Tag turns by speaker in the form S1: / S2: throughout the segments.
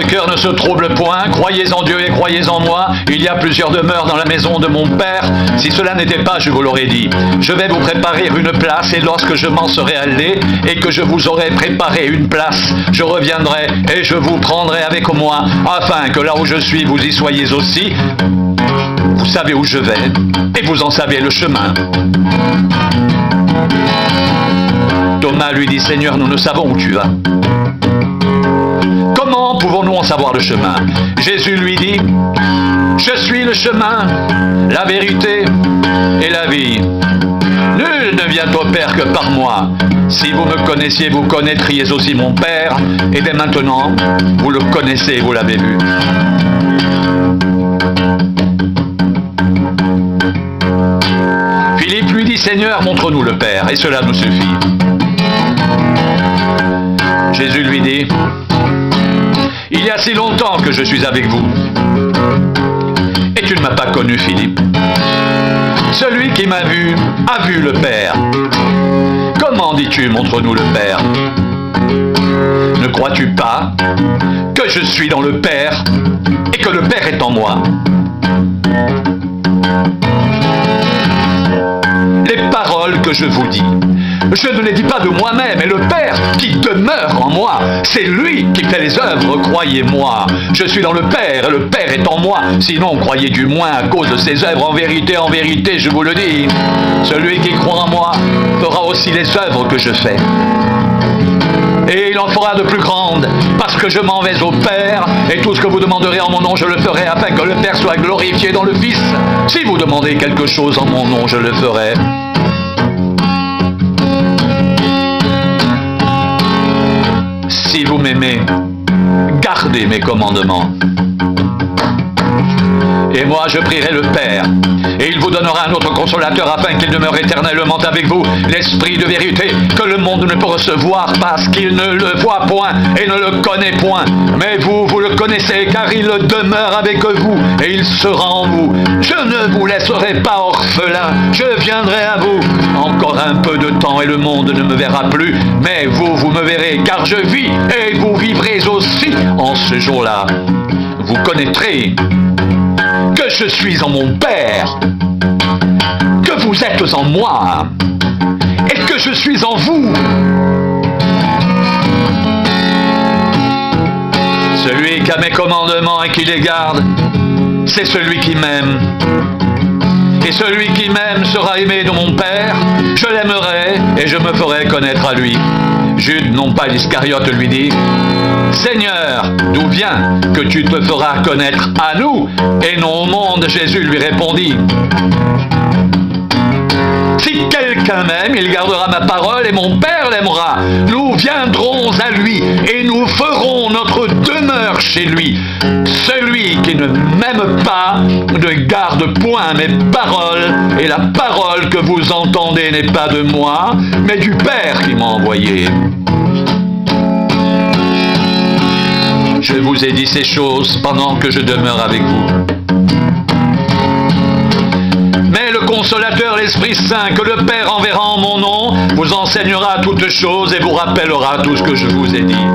S1: votre cœur ne se trouble point, croyez en Dieu et croyez en moi. Il y a plusieurs demeures dans la maison de mon Père. Si cela n'était pas, je vous l'aurais dit. Je vais vous préparer une place, et lorsque je m'en serai allé, et que je vous aurai préparé une place, je reviendrai et je vous prendrai avec moi, afin que là où je suis, vous y soyez aussi. Vous savez où je vais, et vous en savez le chemin. Thomas lui dit, Seigneur, nous ne savons où tu vas. Comment pouvons-nous en savoir le chemin? Jésus lui dit, je suis le chemin, la vérité et la vie. Nul ne vient au Père que par moi. Si vous me connaissiez, vous connaîtriez aussi mon Père. Et dès maintenant, vous le connaissez, vous l'avez vu. Philippe lui dit, Seigneur, montre-nous le Père, et cela nous suffit. Jésus lui dit, il y a si longtemps que je suis avec vous, et tu ne m'as pas connu, Philippe. Celui qui m'a vu a vu le Père. Comment dis-tu, montre-nous le Père? Ne crois-tu pas que je suis dans le Père et que le Père est en moi? Les paroles que je vous dis, je ne les dis pas de moi-même, et le Père qui demeure en moi, c'est lui qui fait les œuvres, croyez-moi. Je suis dans le Père, et le Père est en moi. Sinon, croyez du moins à cause de ses œuvres. En vérité, je vous le dis, celui qui croit en moi fera aussi les œuvres que je fais. Et il en fera de plus grandes, parce que je m'en vais au Père, et tout ce que vous demanderez en mon nom, je le ferai, afin que le Père soit glorifié dans le Fils. Si vous demandez quelque chose en mon nom, je le ferai. Si vous m'aimez, gardez mes commandements. Et moi, je prierai le Père, et il vous donnera un autre consolateur afin qu'il demeure éternellement avec vous, l'Esprit de vérité, que le monde ne peut recevoir parce qu'il ne le voit point et ne le connaît point. Mais vous, vous le connaissez, car il demeure avec vous, et il sera en vous. Je ne vous laisserai pas orphelin, je viendrai à vous. Encore un peu de temps, et le monde ne me verra plus, mais vous, vous me verrez, car je vis, et vous vivrez aussi en ce jour-là. Vous connaîtrez que je suis en mon Père, que vous êtes en moi, et que je suis en vous. Celui qui a mes commandements et qui les garde, c'est celui qui m'aime. Et celui qui m'aime sera aimé de mon Père, je l'aimerai et je me ferai connaître à lui. Jude, non pas l'Iscariote, lui dit, Seigneur, d'où vient que tu te feras connaître à nous et non au monde? Jésus lui répondit, si quelqu'un m'aime, il gardera ma parole et mon Père l'aimera. Nous viendrons à lui et nous ferons notre demeure chez lui. Celui qui ne m'aime pas ne garde point mes paroles, et la parole que vous entendez n'est pas de moi, mais du Père qui m'a envoyé. Je vous ai dit ces choses pendant que je demeure avec vous. Mais le Consolateur, l'Esprit Saint, que le Père enverra en mon nom, vous enseignera toutes choses et vous rappellera tout ce que je vous ai dit.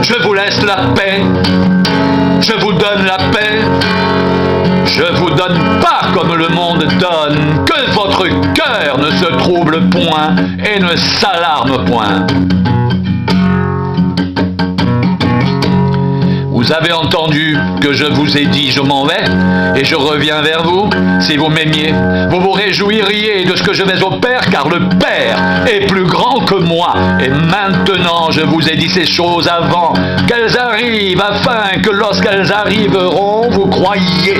S1: Je vous laisse la paix, je vous donne la paix, je vous donne pas comme le monde donne, que votre cœur ne se trouble point et ne s'alarme point. Vous avez entendu que je vous ai dit, je m'en vais et je reviens vers vous. Si vous m'aimiez, vous vous réjouiriez de ce que je vais au Père, car le Père est plus grand que moi. Et maintenant, je vous ai dit ces choses avant qu'elles arrivent, afin que lorsqu'elles arriveront, vous croyiez.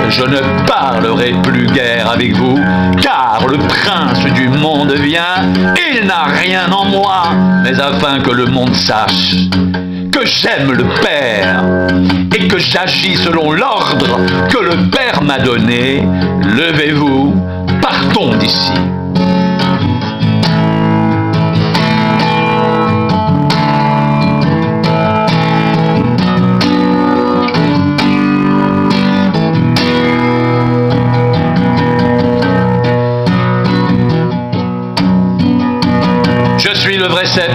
S1: Je ne parlerai plus guère avec vous, car le prince du monde vient. Il n'a rien en moi, mais afin que le monde sache que j'aime le Père et que j'agis selon l'ordre que le Père m'a donné. Levez-vous, partons d'ici. Je suis le vrai cep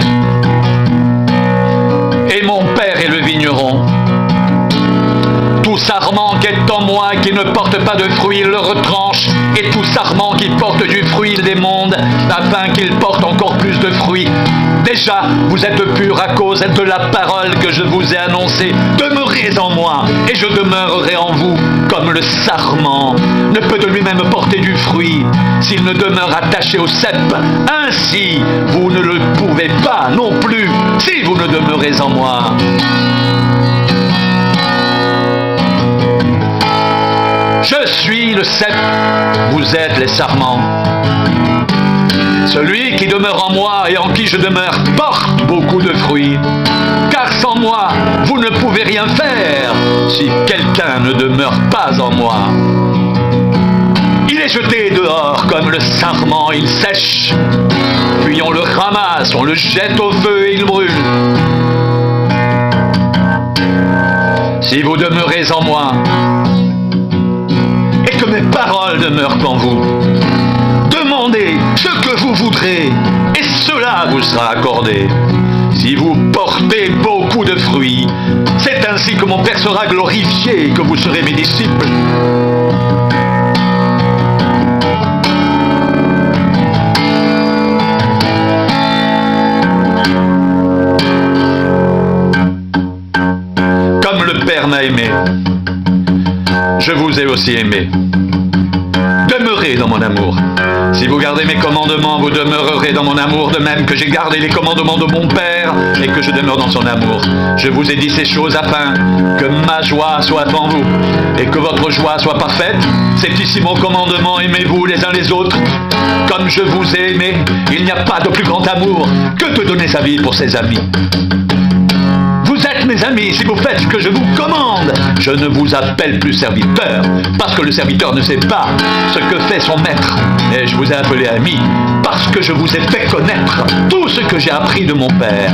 S1: le vigneron. Tout sarment qui est en moi qui ne porte pas de fruits, il le retranche, et tout sarment qui porte du fruit, il démonde, afin qu'il porte encore plus de fruits. Déjà, vous êtes purs à cause de la parole que je vous ai annoncée. Demeurez en moi, et je demeurerai en vous, comme le sarment ne peut de lui-même porter du fruit s'il ne demeure attaché au cep. Ainsi, vous ne le pouvez pas non plus, si vous ne demeurez en moi. Je suis le cep, vous êtes les sarments. Celui qui demeure en moi et en qui je demeure porte beaucoup de fruits. Car sans moi, vous ne pouvez rien faire si quelqu'un ne demeure pas en moi. Il est jeté dehors comme le sarment, il sèche. Puis on le ramasse, on le jette au feu et il brûle. Si vous demeurez en moi, et que mes paroles demeurent en vous, demandez ce que vous voudrez, et cela vous sera accordé. Si vous portez beaucoup de fruits, c'est ainsi que mon Père sera glorifié et que vous serez mes disciples. Comme le Père m'a aimé, je vous ai aussi aimé. Demeurez dans mon amour. Si vous gardez mes commandements, vous demeurerez dans mon amour, de même que j'ai gardé les commandements de mon Père et que je demeure dans son amour. Je vous ai dit ces choses afin que ma joie soit en vous et que votre joie soit parfaite. C'est ici mon commandement, aimez-vous les uns les autres. Comme je vous ai aimé, il n'y a pas de plus grand amour que de donner sa vie pour ses amis. Vous êtes mes amis si vous faites ce que je vous commande. Je ne vous appelle plus serviteur, parce que le serviteur ne sait pas ce que fait son maître. Et je vous ai appelé ami, parce que je vous ai fait connaître tout ce que j'ai appris de mon Père.